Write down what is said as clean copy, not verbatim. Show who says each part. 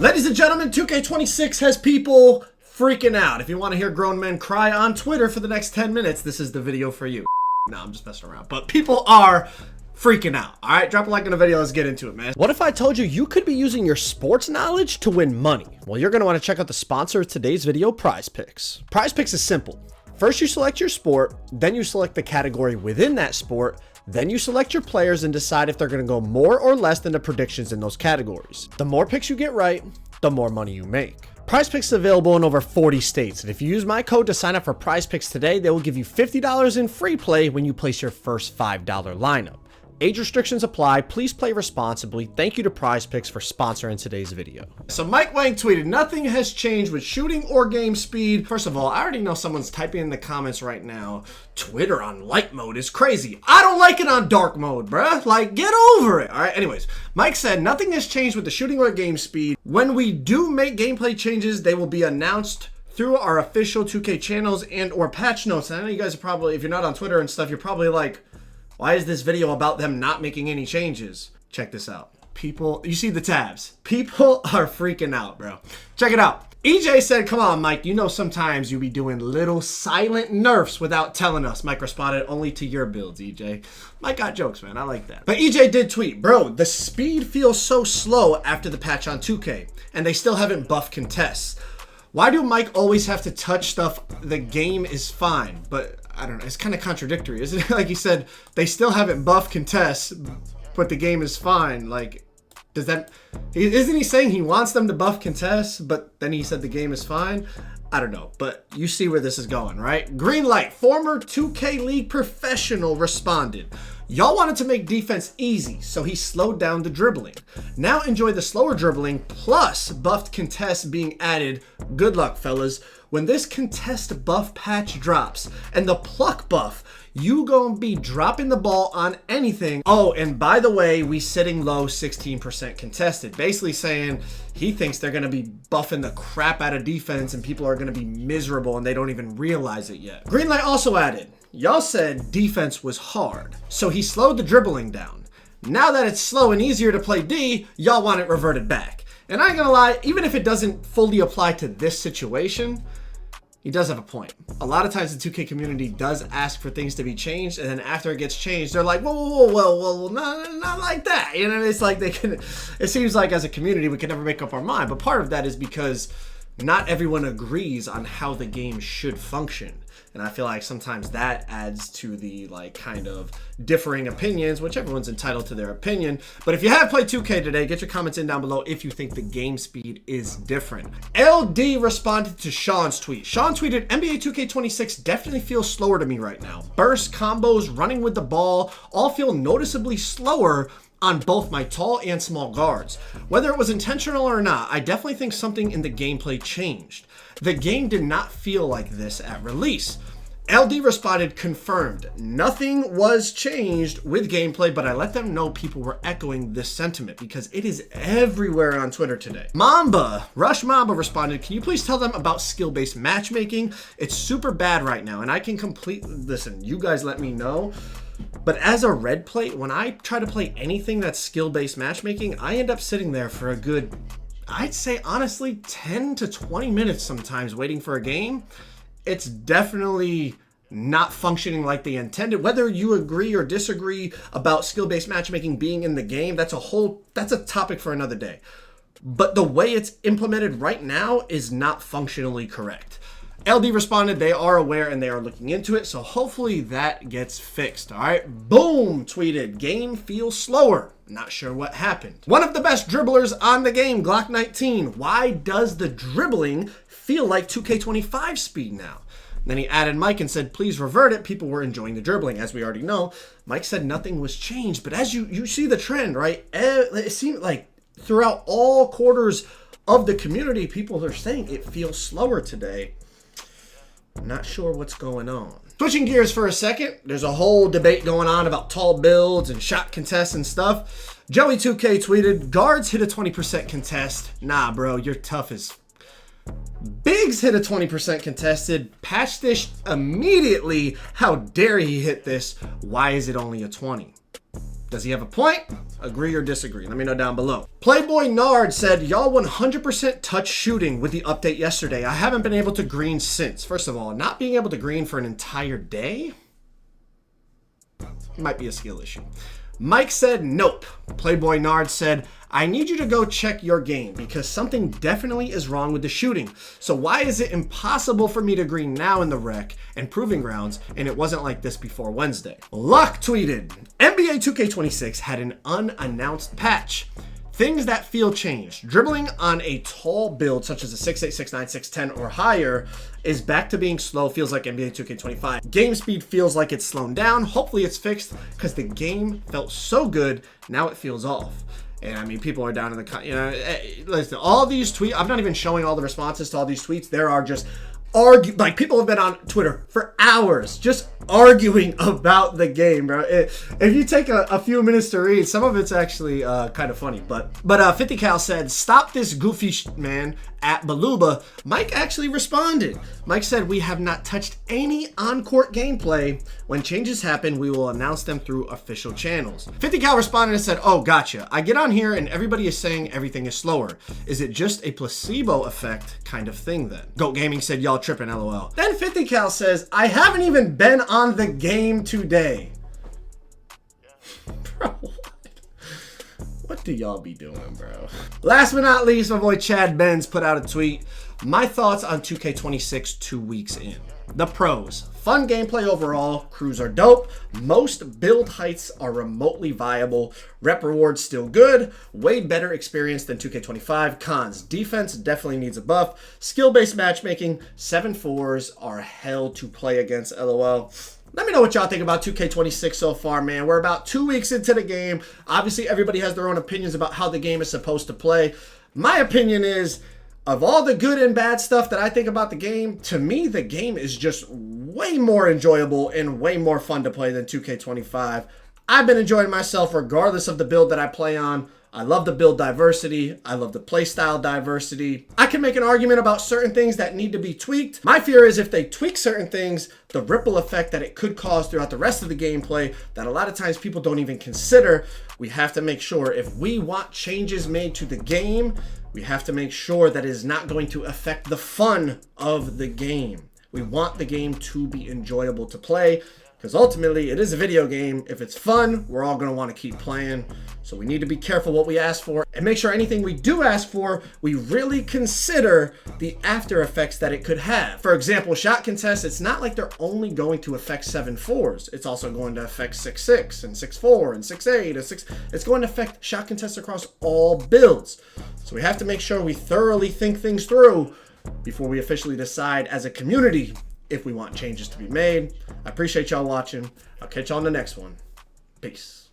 Speaker 1: Ladies and gentlemen, 2K26 has people freaking out. If you want to hear grown men cry on Twitter for the next 10 minutes, this is the video for you. No, I'm just messing around. But people are freaking out. All right, drop a like on the video. Let's get into it, man. What if I told you you could be using your sports knowledge to win money? Well, you're going to want to check out the sponsor of today's video, PrizePicks. PrizePicks is simple. First, you select your sport, then you select the category within that sport, then you select your players and decide if they're going to go more or less than the predictions in those categories. The more picks you get right, the more money you make. PrizePicks is available in over 40 states, and if you use my code to sign up for PrizePicks today, they will give you $50 in free play when you place your first $5 lineup. Age restrictions apply. Please play responsibly. Thank you to PrizePicks for sponsoring today's video. So Mike Wang tweeted, nothing has changed with shooting or game speed. First of all, I already know someone's typing in the comments right now, Twitter on light mode is crazy. I don't like it on dark mode, bruh. Like, get over it. All right, anyways, Mike said, nothing has changed with the shooting or game speed. When we do make gameplay changes, they will be announced through our official 2K channels and or patch notes. And I know you guys are probably, if you're not on Twitter and stuff, you're probably like, why is this video about them not making any changes? Check this out. People, you see the tabs. People are freaking out, bro. Check it out. EJ said, come on, Mike. You know sometimes you be doing little silent nerfs without telling us. Mike responded, only to your builds, EJ. Mike got jokes, man. I like that. But EJ did tweet, bro, the speed feels so slow after the patch on 2K, and they still haven't buffed contests. Why do Mike always have to touch stuff? The game is fine, but I don't know. It's kind of contradictory, isn't it? Like he said, they still haven't buffed contests, but the game is fine. Like, does that... Isn't he saying he wants them to buff contests, but then he said the game is fine? I don't know, but you see where this is going, right? Green light, former 2K League professional responded. Y'all wanted to make defense easy, so he slowed down the dribbling. Now enjoy the slower dribbling plus buffed contests being added. Good luck, fellas. When this contest buff patch drops and the pluck buff, you gonna be dropping the ball on anything. Oh, and by the way, we sitting low 16% contested. Basically saying he thinks they're gonna be buffing the crap out of defense and people are gonna be miserable and they don't even realize it yet. Greenlight also added, y'all said defense was hard, so he slowed the dribbling down. Now that it's slow and easier to play D, y'all want it reverted back. And I ain't gonna lie, even if it doesn't fully apply to this situation, he does have a point. A lot of times the 2K community does ask for things to be changed, and then after it gets changed, they're like, whoa, not like that. You know, it's like they can, it seems like as a community, we can never make up our mind. But part of that is because not everyone agrees on how the game should function. And I feel like sometimes that adds to the like kind of differing opinions, which everyone's entitled to their opinion. But if you have played 2K today, get your comments in down below if you think the game speed is different. LD responded to Sean's tweet. Sean tweeted, NBA 2K26 definitely feels slower to me right now. Burst, combos, running with the ball, all feel noticeably slower on both my tall and small guards. Whether it was intentional or not, I definitely think something in the gameplay changed. The game did not feel like this at release. LD responded, confirmed. Nothing was changed with gameplay, but I let them know people were echoing this sentiment because it is everywhere on Twitter today. Rush Mamba responded, can you please tell them about skill-based matchmaking? It's super bad right now, and I can listen, you guys let me know. But as a red plate, when I try to play anything that's skill-based matchmaking, I end up sitting there for a good, I'd say honestly, 10 to 20 minutes sometimes waiting for a game. It's definitely not functioning like they intended. Whether you agree or disagree about skill-based matchmaking being in the game, that's a topic for another day. But the way it's implemented right now is not functionally correct. LD responded, they are aware and they are looking into it, so hopefully that gets fixed. All right, boom, tweeted, game feels slower. Not sure what happened. One of the best dribblers on the game, Glock 19. Why does the dribbling feel like 2K25 speed now? Then he added Mike and said, please revert it. People were enjoying the dribbling. As we already know, Mike said nothing was changed, but as you see the trend, right? It seemed like throughout all quarters of the community, people are saying it feels slower today. I'm not sure what's going on. Switching gears for a second, there's a whole debate going on about tall builds and shot contests and stuff. Joey2K tweeted, guards hit a 20% contest. Nah, bro, you're tough as... Biggs hit a 20% contested. Patch this immediately. How dare he hit this? Why is it only a 20? Does he have a point? Agree or disagree? Let me know down below. Playboy Nard said, y'all 100% touch shooting with the update yesterday. I haven't been able to green since. First of all, not being able to green for an entire day might be a skill issue. Mike said, nope. Playboy Nard said, I need you to go check your game because something definitely is wrong with the shooting. So why is it impossible for me to green now in the rec and proving grounds and it wasn't like this before Wednesday? Luck tweeted, NBA 2K26 had an unannounced patch. Things that feel changed. Dribbling on a tall build such as a 6'8", 6'9", 6'10", or higher is back to being slow, feels like NBA 2K25. Game speed feels like it's slowed down. Hopefully it's fixed because the game felt so good, now it feels off. And I mean, people are down in the, listen, all these tweets, I'm not even showing all the responses to all these tweets. There are just like people have been on Twitter for hours just arguing about the game, bro. If you take a few minutes to read, some of it's actually kind of funny. But 50 Cal said, stop this goofy man at Baluba. Mike actually responded. Mike said, we have not touched any on-court gameplay. When changes happen, we will announce them through official channels. 50 Cal responded and said, oh, gotcha. I get on here and everybody is saying everything is slower. Is it just a placebo effect kind of thing then? Goat Gaming said, y'all tripping, LOL. Then 50 Cal says, I haven't even been on the game today. Bro, what do y'all be doing, bro? Last but not least, my boy Chad Benz put out a tweet. My thoughts on 2K26 2 weeks in. The pros. Fun gameplay overall. Crews are dope. Most build heights are remotely viable. Rep rewards still good. Way better experience than 2K25. Cons. Defense definitely needs a buff. Skill-based matchmaking. 7-4s are hell to play against, LOL. Let me know what y'all think about 2K26 so far, man. We're about 2 weeks into the game. Obviously, everybody has their own opinions about how the game is supposed to play. My opinion is, of all the good and bad stuff that I think about the game, to me, the game is just way more enjoyable and way more fun to play than 2K25. I've been enjoying myself regardless of the build that I play on. I love the build diversity. I love the playstyle diversity. I can make an argument about certain things that need to be tweaked. My fear is if they tweak certain things, the ripple effect that it could cause throughout the rest of the gameplay that a lot of times people don't even consider. We have to make sure if we want changes made to the game, we have to make sure that it is not going to affect the fun of the game. We want the game to be enjoyable to play because ultimately it is a video game. If it's fun, we're all going to want to keep playing. So we need to be careful what we ask for and make sure anything we do ask for, we really consider the after effects that it could have. For example, shot contests, it's not like they're only going to affect 7-4s. It's also going to affect 6-6 and 6-4 and 6-8 and 6. It's going to affect shot contests across all builds. So we have to make sure we thoroughly think things through before we officially decide as a community if we want changes to be made. I appreciate y'all watching. I'll catch y'all on the next one. Peace.